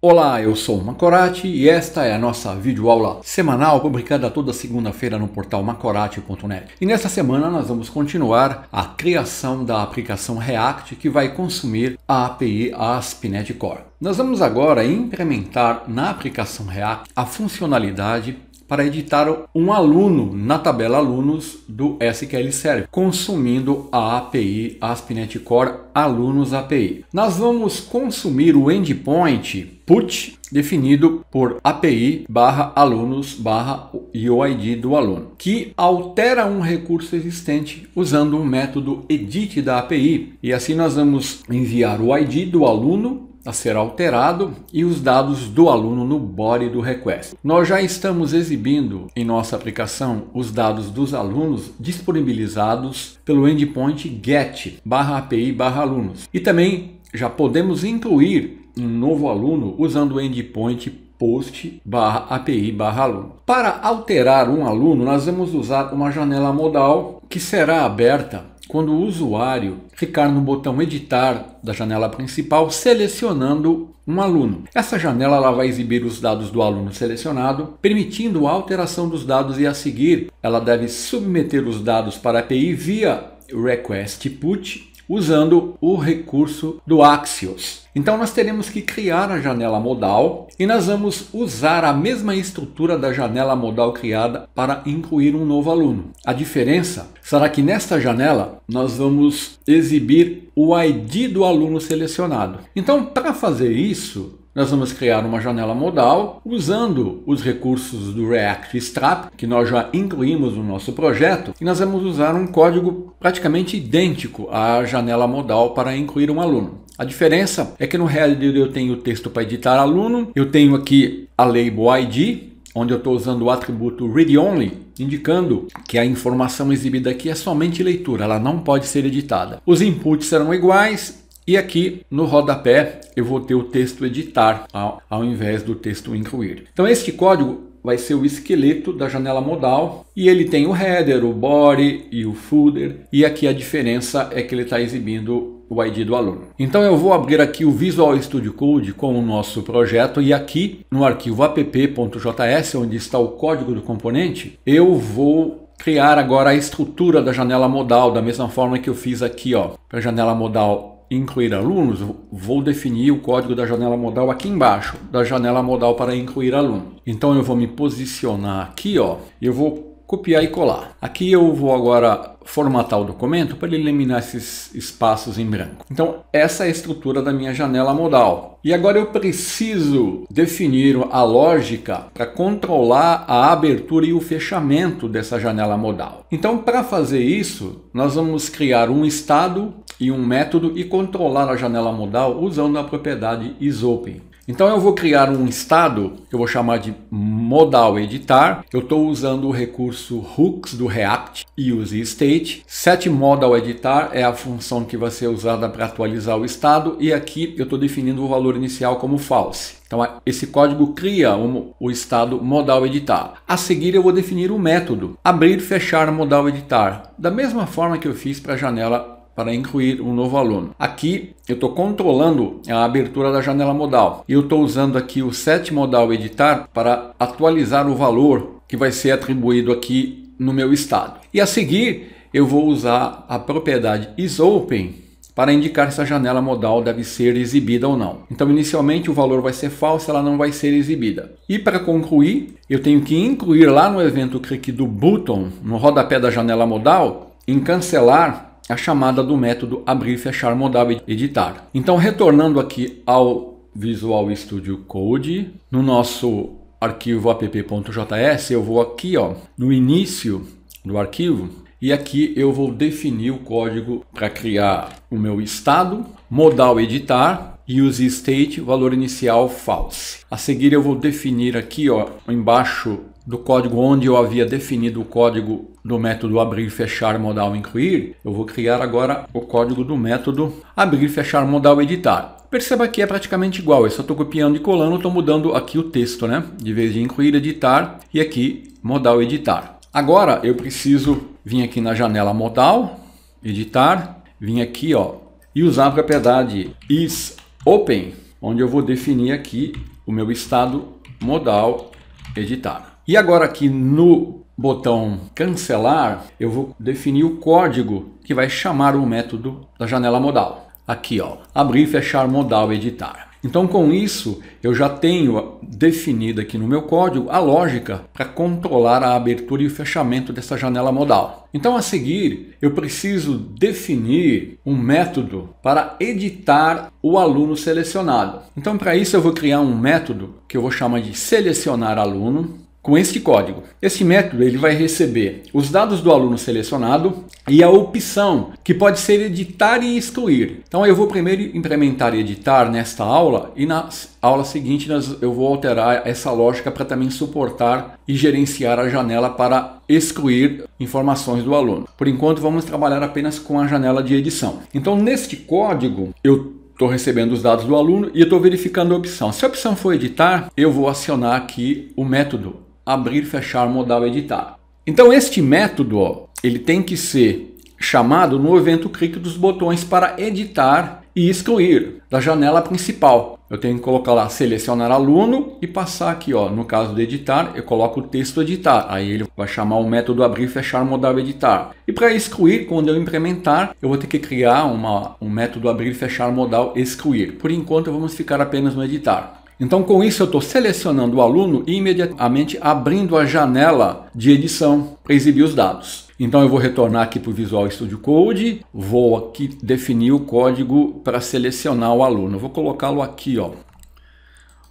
Olá, eu sou o Macorati e esta é a nossa videoaula semanal publicada toda segunda-feira no portal macorati.net. E nesta semana nós vamos continuar a criação da aplicação React que vai consumir a API ASP.NET Core. Nós vamos agora implementar na aplicação React a funcionalidade para editar um aluno na tabela alunos do SQL Server, consumindo a API ASP.NET Core Alunos API. Nós vamos consumir o endpoint put definido por API/alunos/UID do aluno, que altera um recurso existente usando o método edit da API. E assim nós vamos enviar o ID do aluno a ser alterado e os dados do aluno no body do request. Nós já estamos exibindo em nossa aplicação os dados dos alunos disponibilizados pelo endpoint get/API/alunos. E também já podemos incluir um novo aluno usando o endpoint post/API/aluno. Para alterar um aluno, nós vamos usar uma janela modal que será aberta quando o usuário clicar no botão editar da janela principal, selecionando um aluno. Essa janela ela vai exibir os dados do aluno selecionado, permitindo a alteração dos dados, e a seguir ela deve submeter os dados para a API via request put usando o recurso do Axios. Então nós teremos que criar a janela modal e nós vamos usar a mesma estrutura da janela modal criada para incluir um novo aluno. A diferença será que nesta janela nós vamos exibir o ID do aluno selecionado. Então, para fazer isso, nós vamos criar uma janela modal usando os recursos do React Strap, que nós já incluímos no nosso projeto, e nós vamos usar um código praticamente idêntico à janela modal para incluir um aluno. A diferença é que no header eu tenho o texto para editar aluno, eu tenho aqui a label ID, onde eu estou usando o atributo read-only, indicando que a informação exibida aqui é somente leitura, ela não pode ser editada. Os inputs serão iguais. E aqui no rodapé eu vou ter o texto editar ao invés do texto incluir. Então este código vai ser o esqueleto da janela modal e ele tem o header, o body e o footer. E aqui a diferença é que ele está exibindo o ID do aluno. Então eu vou abrir aqui o Visual Studio Code com o nosso projeto e aqui no arquivo app.js, onde está o código do componente, eu vou criar agora a estrutura da janela modal, da mesma forma que eu fiz aqui, para a janela modal incluir alunos, vou definir o código da janela modal aqui embaixo, da janela modal para incluir aluno. Então eu vou me posicionar aqui, e eu vou copiar e colar. Aqui eu vou agora formatar o documento para eliminar esses espaços em branco. Então essa é a estrutura da minha janela modal. E agora eu preciso definir a lógica para controlar a abertura e o fechamento dessa janela modal. Então para fazer isso, nós vamos criar um estado e um método e controlar a janela modal usando a propriedade isOpen. Então eu vou criar um estado que eu vou chamar de modal editar. Eu estou usando o recurso hooks do React useState. setModal editar é a função que vai ser usada para atualizar o estado, e aqui eu estou definindo o valor inicial como false. Então esse código cria o estado modal editar. A seguir eu vou definir o método abrir fechar modal editar, da mesma forma que eu fiz para a janela para incluir um novo aluno. Aqui eu estou controlando a abertura da janela modal e eu estou usando aqui o setModal editar para atualizar o valor que vai ser atribuído aqui no meu estado. E a seguir eu vou usar a propriedade isOpen para indicar se a janela modal deve ser exibida ou não. Então inicialmente o valor vai ser falso, ela não vai ser exibida. E para concluir, eu tenho que incluir lá no evento click do button, no rodapé da janela modal, em cancelar a chamada do método abrir fechar modal editar. Então retornando aqui ao Visual Studio Code, no nosso arquivo app.js, eu vou aqui no início do arquivo e aqui eu vou definir o código para criar o meu estado, modal editar, useState, valor inicial false. A seguir eu vou definir aqui embaixo do código onde eu havia definido o código do método abrir fechar modal incluir, eu vou criar agora o código do método abrir fechar modal editar. Perceba que é praticamente igual, eu só estou copiando e colando, estou mudando aqui o texto, né? De vez de incluir, editar, e aqui modal editar. Agora eu preciso vir aqui na janela modal, editar, vir aqui e usar a propriedade isOpen, onde eu vou definir aqui o meu estado modal editar. E agora aqui no botão cancelar, eu vou definir o código que vai chamar o método da janela modal. Aqui, ó, abrir, fechar, modal, editar. Então com isso eu já tenho definido aqui no meu código a lógica para controlar a abertura e o fechamento dessa janela modal. Então a seguir eu preciso definir um método para editar o aluno selecionado. Então para isso eu vou criar um método que eu vou chamar de selecionar aluno. Com este código. Este método ele vai receber os dados do aluno selecionado e a opção que pode ser editar e excluir. Então eu vou primeiro implementar editar nesta aula e na aula seguinte eu vou alterar essa lógica para também suportar e gerenciar a janela para excluir informações do aluno. Por enquanto vamos trabalhar apenas com a janela de edição. Então neste código eu estou recebendo os dados do aluno e estou verificando a opção. Se a opção for editar, eu vou acionar aqui o método abrir, fechar, modal, editar. Então este método, ó, ele tem que ser chamado no evento clique dos botões para editar e excluir da janela principal. Eu tenho que colocar lá selecionar aluno e passar aqui, ó, no caso de editar, eu coloco o texto editar. Aí ele vai chamar o método abrir, fechar, modal, editar. E para excluir, quando eu implementar, eu vou ter que criar um método abrir, fechar, modal, excluir. Por enquanto vamos ficar apenas no editar. Então com isso eu estou selecionando o aluno e imediatamente abrindo a janela de edição para exibir os dados. Então eu vou retornar aqui para o Visual Studio Code, vou aqui definir o código para selecionar o aluno. Eu vou colocá-lo aqui, ó.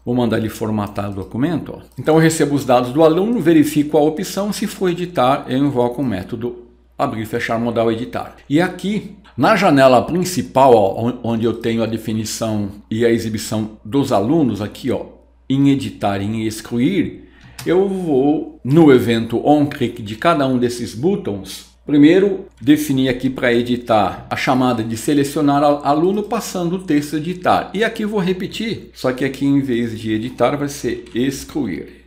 Vou mandar ele formatar o documento. Ó. Então eu recebo os dados do aluno, verifico a opção, se for editar eu invoco o método abrir, fechar, modal, editar. E aqui na janela principal, ó, onde eu tenho a definição e a exibição dos alunos, aqui ó, em editar e em excluir, eu vou no evento onClick de cada um desses botões, primeiro definir aqui para editar a chamada de selecionar aluno passando o texto editar. E aqui eu vou repetir, só que aqui em vez de editar vai ser excluir.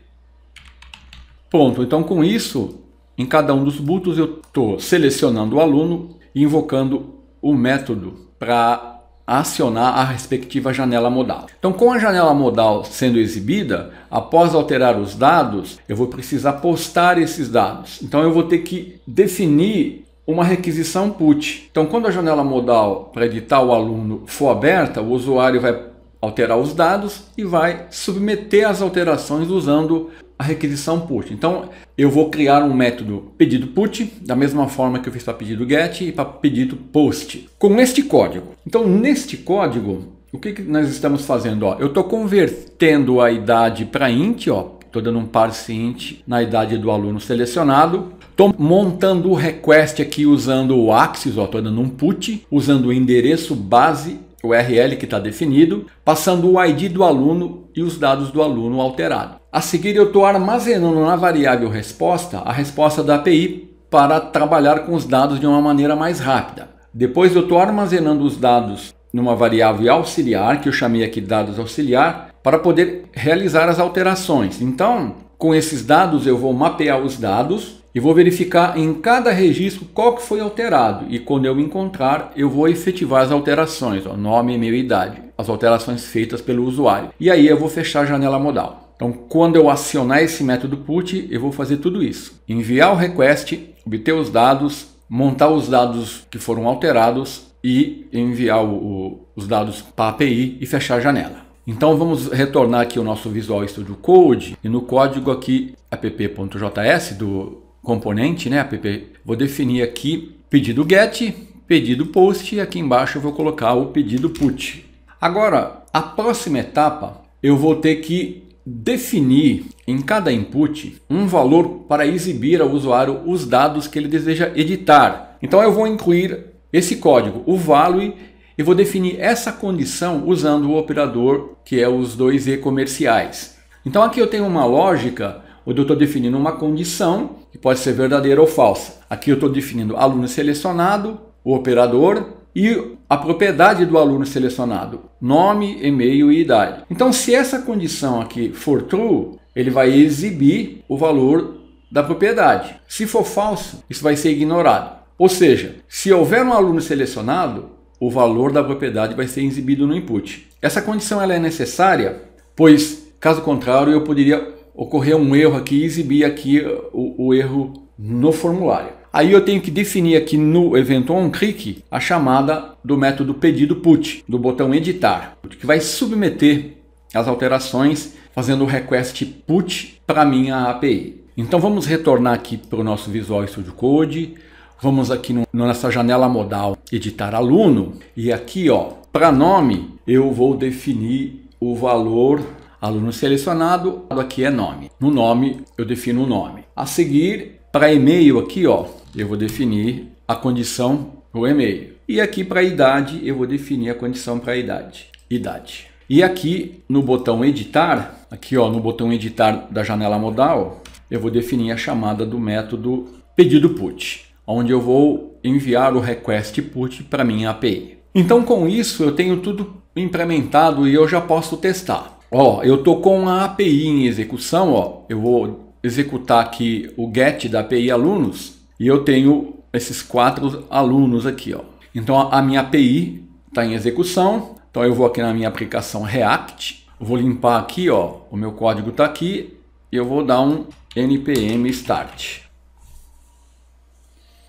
Pronto, então com isso, em cada um dos botões eu estou selecionando o aluno e invocando o método para acionar a respectiva janela modal. Então com a janela modal sendo exibida, após alterar os dados, eu vou precisar postar esses dados. Então eu vou ter que definir uma requisição put. Então quando a janela modal para editar o aluno for aberta, o usuário vai alterar os dados e vai submeter as alterações usando a requisição put. Então eu vou criar um método pedido put, da mesma forma que eu fiz para pedido get e para pedido post, com este código. Então neste código, o que nós estamos fazendo? Ó, eu estou convertendo a idade para int, estou dando um parse int na idade do aluno selecionado. Estou montando o request aqui usando o axis, estou dando um put, usando o endereço base, o URL que está definido, passando o ID do aluno e os dados do aluno alterado. A seguir eu estou armazenando na variável resposta a resposta da API para trabalhar com os dados de uma maneira mais rápida. Depois eu estou armazenando os dados numa variável auxiliar, que eu chamei aqui de dados auxiliar, para poder realizar as alterações. Então, com esses dados eu vou mapear os dados e vou verificar em cada registro qual que foi alterado. E quando eu encontrar, eu vou efetivar as alterações, nome, e-mail e idade, as alterações feitas pelo usuário. E aí eu vou fechar a janela modal. Então, quando eu acionar esse método put, eu vou fazer tudo isso. Enviar o request, obter os dados, montar os dados que foram alterados e enviar os dados para a API e fechar a janela. Então, vamos retornar aqui o nosso Visual Studio Code e no código aqui app.js do componente, né, app, vou definir aqui pedido get, pedido post e aqui embaixo eu vou colocar o pedido put. Agora, a próxima etapa, eu vou ter que definir em cada input um valor para exibir ao usuário os dados que ele deseja editar. Então eu vou incluir esse código, o value, e vou definir essa condição usando o operador que é os dois e comerciais. Então aqui eu tenho uma lógica onde eu estou definindo uma condição que pode ser verdadeira ou falsa. Aqui eu estou definindo aluno selecionado, o operador e a propriedade do aluno selecionado, nome, e-mail e idade. Então se essa condição aqui for true, ele vai exibir o valor da propriedade. Se for falso, isso vai ser ignorado. Ou seja, se houver um aluno selecionado, o valor da propriedade vai ser exibido no input. Essa condição ela é necessária, pois Caso contrário, eu poderia ocorrer um erro aqui e exibir aqui o erro no formulário. Aí eu tenho que definir aqui no evento onClick a chamada do método pedido put, do botão editar, que vai submeter as alterações fazendo o request put para a minha API. Então vamos retornar aqui para o nosso Visual Studio Code, vamos aqui nessa janela modal editar aluno e aqui para nome eu vou definir o valor aluno selecionado, aqui é nome. No nome eu defino o nome. A seguir para e-mail aqui eu vou definir a condição para o e-mail. E aqui para idade eu vou definir a condição para a idade. E aqui no botão editar, aqui no botão editar da janela modal, eu vou definir a chamada do método pedido put, onde eu vou enviar o request put para minha API. Então com isso eu tenho tudo implementado e eu já posso testar. Eu estou com a API em execução, eu vou executar aqui o get da API alunos e eu tenho esses 4 alunos aqui. Então a minha API está em execução. Então eu vou aqui na minha aplicação React, vou limpar aqui, o meu código está aqui, e eu vou dar um npm start.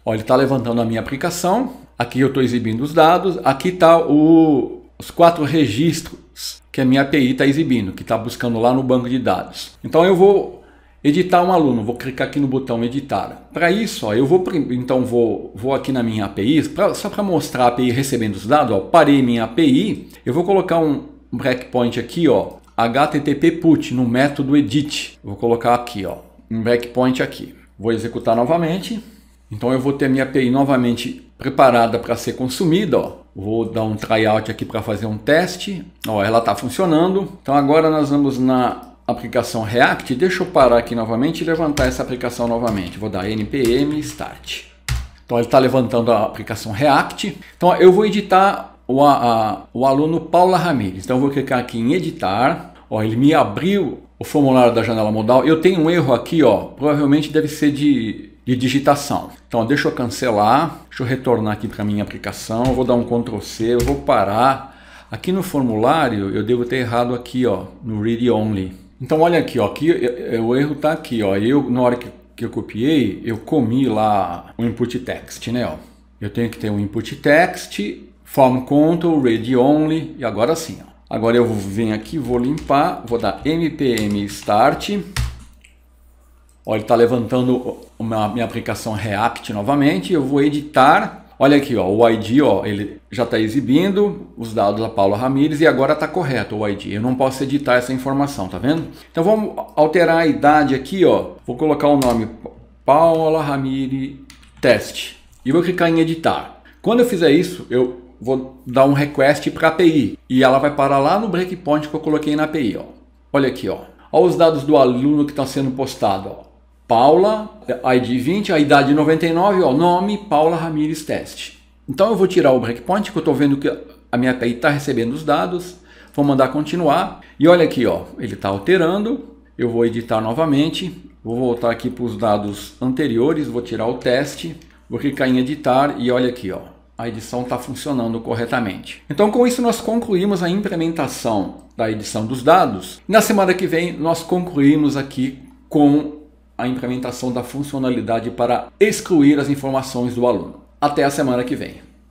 Ele está levantando a minha aplicação, aqui eu estou exibindo os dados, aqui está os 4 registros que a minha API está exibindo, que está buscando lá no banco de dados. Então eu vou editar um aluno, vou clicar aqui no botão editar. Para isso, eu vou aqui na minha API, só para mostrar a API recebendo os dados, parei minha API, eu vou colocar um breakpoint aqui, http put no método edit. Vou colocar aqui, um breakpoint aqui. Vou executar novamente. Então eu vou ter minha API novamente preparada para ser consumida, Vou dar um tryout aqui para fazer um teste. Ela está funcionando. Então agora nós vamos na aplicação React. Deixa eu parar aqui novamente e levantar essa aplicação novamente. Vou dar npm start. Então ele está levantando a aplicação React. Então eu vou editar o aluno Paula Ramires. Então eu vou clicar aqui em editar. Ele me abriu o formulário da janela modal. Eu tenho um erro aqui, provavelmente deve ser de digitação. Então deixa eu cancelar. Deixa eu retornar aqui para minha aplicação. Eu vou dar um Ctrl C. Eu vou parar. Aqui no formulário eu devo ter errado aqui, no read only. Então olha aqui, aqui o erro está aqui, na hora que eu copiei, eu comi lá o input text, né? Eu tenho que ter um input text, form control, read only, e agora sim, Agora eu venho aqui, vou limpar, vou dar npm start. Ele está levantando a minha aplicação React novamente, eu vou editar. Olha aqui, o ID, ele já está exibindo os dados da Paula Ramires e agora está correto o ID. Eu não posso editar essa informação, tá vendo? Então vamos alterar a idade aqui, Vou colocar o nome Paula Ramires Test e vou clicar em editar. Quando eu fizer isso, eu vou dar um request para a API e ela vai parar lá no breakpoint que eu coloquei na API, Olha aqui, Olha os dados do aluno que estão sendo postados, Paula, ID 20, a idade 99, nome Paula Ramires Teste. Então eu vou tirar o breakpoint, que eu estou vendo que a minha API está recebendo os dados, vou mandar continuar, e olha aqui, ele está alterando, eu vou editar novamente, vou voltar aqui para os dados anteriores, vou tirar o teste, vou clicar em editar e olha aqui, a edição está funcionando corretamente. Então com isso nós concluímos a implementação da edição dos dados. Na semana que vem nós concluímos aqui com a implementação da funcionalidade para excluir as informações do aluno. Até a semana que vem.